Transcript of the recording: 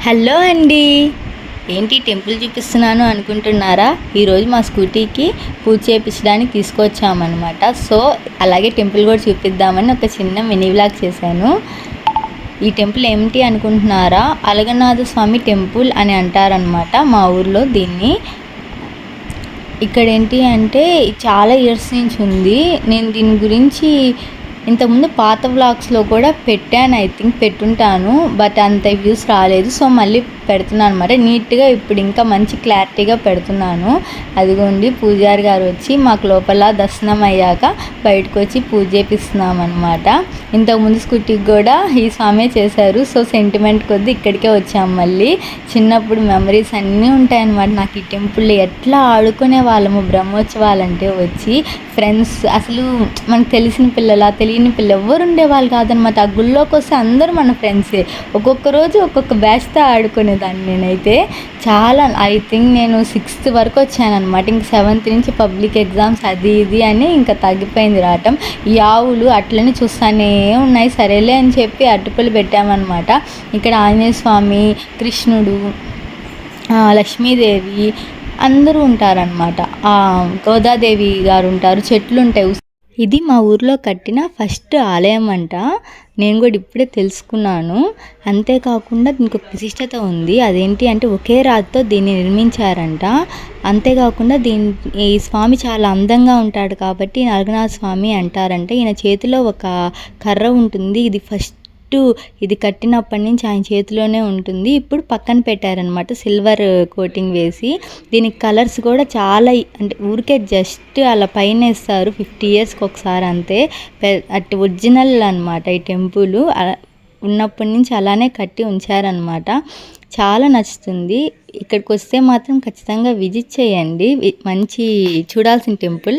Hello అండి. ఏంటి temple చూపిస్తున్నాను అనుకుంటున్నారా? ఈరోజు మా స్కూటీకి పూజ చేయించడానికి తీసుకొచ్చామన్నమాట. సో అలాగే టెంపుల్ కూడా చూపిద్దామని ఒక చిన్న మినీ వ్లాగ్ చేశాను. ఈ టెంపుల్ ఏమిటి అనుకుంటున్నారా? అలగనాథ స్వామి టెంపుల్ అని అంటారనమాట మా ఊర్లో దీన్ని. ఇక్కడ ఏంటి అంటే చాలా ఇయర్స్ నుంచి ఉంది. నేను దీని గురించి ఇంతకుముందు పాత వ్లాగ్స్లో కూడా పెట్టాను, ఐ థింక్ పెట్టుంటాను, బట్ అంత వ్యూస్ రాలేదు. సో మళ్ళీ పెడుతున్నాను అనమాట. నీట్గా ఇప్పుడు ఇంకా మంచి క్లారిటీగా పెడుతున్నాను. అదిగోండి పూజారి గారు వచ్చి మాకు లోపల దర్శనం అయ్యాక బయటకు వచ్చి పూజ చేపిస్తున్నాం అనమాట. ఇంతకుముందు స్కూటీకి కూడా ఈ స్వామి చేశారు. సో సెంటిమెంట్ కొద్దీ ఇక్కడికే వచ్చాము. మళ్ళీ చిన్నప్పుడు మెమరీస్ అన్నీ ఉంటాయన్నమాట. నాకు ఈ టెంపుల్ ఎట్లా ఆడుకునే వాళ్ళము బ్రహ్మోత్సవాలంటే వచ్చి ఫ్రెండ్స్, అసలు మనకు తెలిసిన పిల్లల తెలియని పిల్లలు ఎవరు ఉండేవాళ్ళు కాదనమాట. ఆ గుళ్ళోకి వస్తే అందరూ మన ఫ్రెండ్సే. ఒక్కొక్క రోజు ఒక్కొక్క బ్యాచ్తో ఆడుకునేదాన్ని నేనైతే. చాలా ఐ థింక్ నేను 6th వరకు వచ్చానమాట. ఇంక 7th నుంచి పబ్లిక్ ఎగ్జామ్స్ అది ఇది అని ఇంకా తగ్గిపోయింది రావటం. ఈ ఆవులు అట్లనే చూస్తానే ఉన్నాయి. సరేలే అని చెప్పి అటుకులు పెట్టామన్నమాట. ఇక్కడ ఆంజనేయ స్వామి, కృష్ణుడు, లక్ష్మీదేవి అందరూ ఉంటారనమాట. గోదాదేవి గారు ఉంటారు. చెట్లు ఉంటాయి. ఇది మా ఊర్లో కట్టిన ఫస్ట్ ఆలయం అంట. నేను కూడా ఇప్పుడే తెలుసుకున్నాను. అంతేకాకుండా దీనికి ఒక విశిష్టత ఉంది. అదేంటి అంటే ఒకే రాతితో దీన్ని నిర్మించారంట. అంతేకాకుండా ఈ స్వామి చాలా అందంగా ఉంటాడు కాబట్టి అలగనాథ స్వామి అంటారంట. ఈయన చేతిలో ఒక కర్ర ఉంటుంది. ఇది కట్టినప్పటి నుంచి ఆయన చేతిలోనే ఉంటుంది. ఇప్పుడు పక్కన పెట్టారనమాట సిల్వర్ కోటింగ్ వేసి. దీనికి కలర్స్ కూడా చాలా అంటే ఊరికే జస్ట్ అలా పైన వేస్తారు 50 yearsకి ఒకసారి అంతే. అటు ఒరిజినల్ అనమాట. ఈ టెంపుల్ ఉన్నప్పటి నుంచి అలానే కట్టి ఉంచారనమాట. చాలా నచ్చుతుంది. ఇక్కడికి వస్తే మాత్రం ఖచ్చితంగా విజిట్ చేయండి. మంచి చూడాల్సిన టెంపుల్.